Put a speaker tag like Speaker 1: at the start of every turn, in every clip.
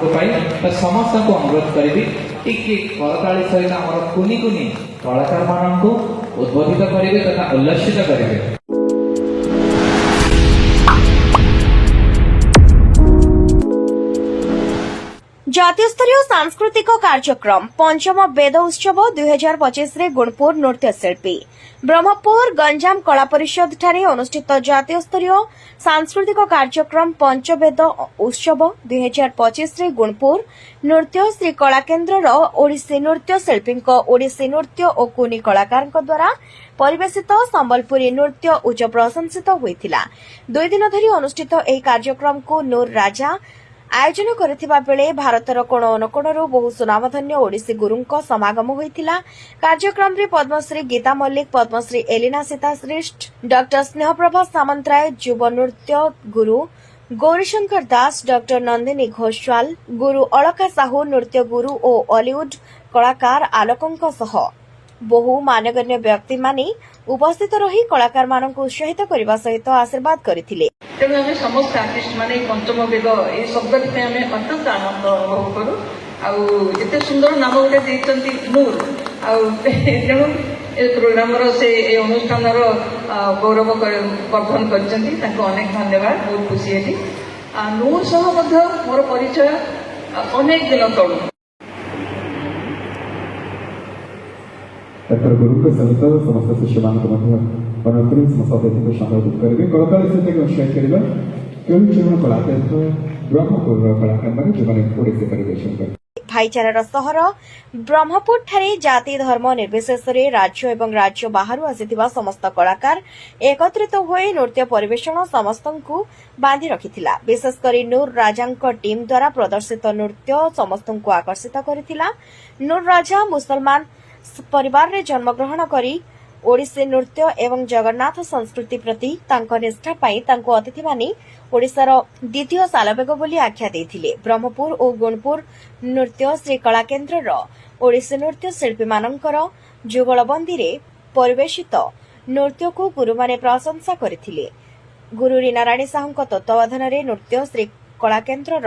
Speaker 1: समस्त को अनुरोध करी टिके करताली सहित आम कुनि कुनि कलाकार मान उद्बोधित करेंगे तथा उल्लसित करेंगे।
Speaker 2: जातीय स्तरीय सांस्कृतिक कार्यक्रम पंचम वेद उत्सव 2025 रे गुणपुर नृत्यशिल्पी ब्रह्मपुर गंजाम कला परिषद ठारे अनुष्ठित जातीय स्तरीय सांस्कृतिक कार्यक्रम पंचवेद उत्सव 2025 रे गुणपुर नृत्य श्री कला केन्द्र ओडिसी नृत्य शिल्पी ओडिसी नृत्य और कुनी कलाकार द्वारा परिवेशित संबलपुरी नृत्य उच्च प्रशंसित होइथिला। 2 दिन धरी अनुष्ठित एही कार्यक्रम को नूर राजा आयोजन करथिबा बेले भारतर कोण अनुकोणरू बहु सुनामधन्य ओडिसी गुरुंक समागम होइथिला। कार्यक्रम रे पद्मश्री गीता मल्लिक, पद्मश्री एलिना सीता श्रेष्ठ, डॉक्टर स्नेहप्रभा सामंतराय, युव नृत्य गुरु गौरीशंकर दास, डॉक्टर नंदिनी घोषवाल, गुरु अलका साहू, नृत्य गुरु और बॉलीवुड कलाकार आलोकंक सह बहु मानगण्य व्यक्ति माने उपस्थित रही कलाकार मानक उत्साहित करने सहित आशीर्वाद करथिले।
Speaker 3: तेणु आम समस्त आर्टिस्ट माने पंचम वेद ये शब्द आम अत्यंत आनंद अनुभव करूँ। आते सुंदर नाम गोटे देती नूर तेणु प्रोग्राम से अनुष्ठान गौरव वर्धन कर अनेक धन्यवाद। बहुत खुशी है नूर सह मोर परिचय अनेक दिन तलू
Speaker 4: डॉक्टर गुरु सहित समस्त शिष्य मान समस्त अतिथि को संबोधित करेंगे। कलाकार सहित उत्साहित करवा केवल कलाकार ब्रह्मपुर कलाकार जो ओडिसी परिवेशन कर
Speaker 2: भाईचारार सहर ब्रह्मपुर ठारे जाति धर्म निर्विशेष राज्य एवं राज्य बाहर आसिथिबा समस्त कलाकार एकत्रित होई नृत्य परिवेषण समस्तंकु बांधि रखिथिला। विशेषकर नूर राजांक टीम द्वारा प्रदर्शित नृत्य समस्तंकु आकर्षित करिथिला। नूर राजा मुसलमान परिवार रे जन्मग्रहण करी ओडिसी नृत्य एवं जगन्नाथ संस्कृति प्रति तांको निष्ठा पाई तांको अतिथि मानी ओडिशार द्वितीय सालबेग बोली आख्या देथिले। ब्रह्मपुर और गुणपुर नृत्य श्री कला केन्द्र ओडिसी नृत्य शिल्पी मानकर जुगलबंदी रे परिवेशित नृत्य को गुरु माने प्रशंसा करथिले। गुरु रीना राणी साहू तत्वावधान रे नृत्य श्री कला केन्द्र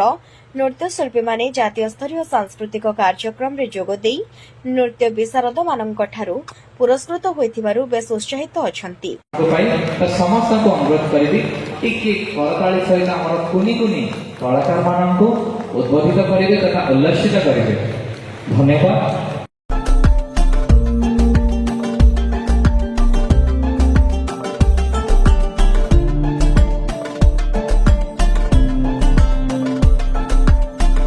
Speaker 2: नृत्य शिल्पी माने जातीय स्तरीय सांस्कृतिक कार्यक्रम रे जोग देई नृत्य विशारद मानक ठारू पुरस्कृत होइथिबारु बेस उत्साहित अछंती।
Speaker 1: समस्त को अनुरोध करी टिके करताली सहित आम कुनि कुनि कलाकार मान उद्बोधित करेंगे तथा उल्लसित करेंगे। धन्यवाद।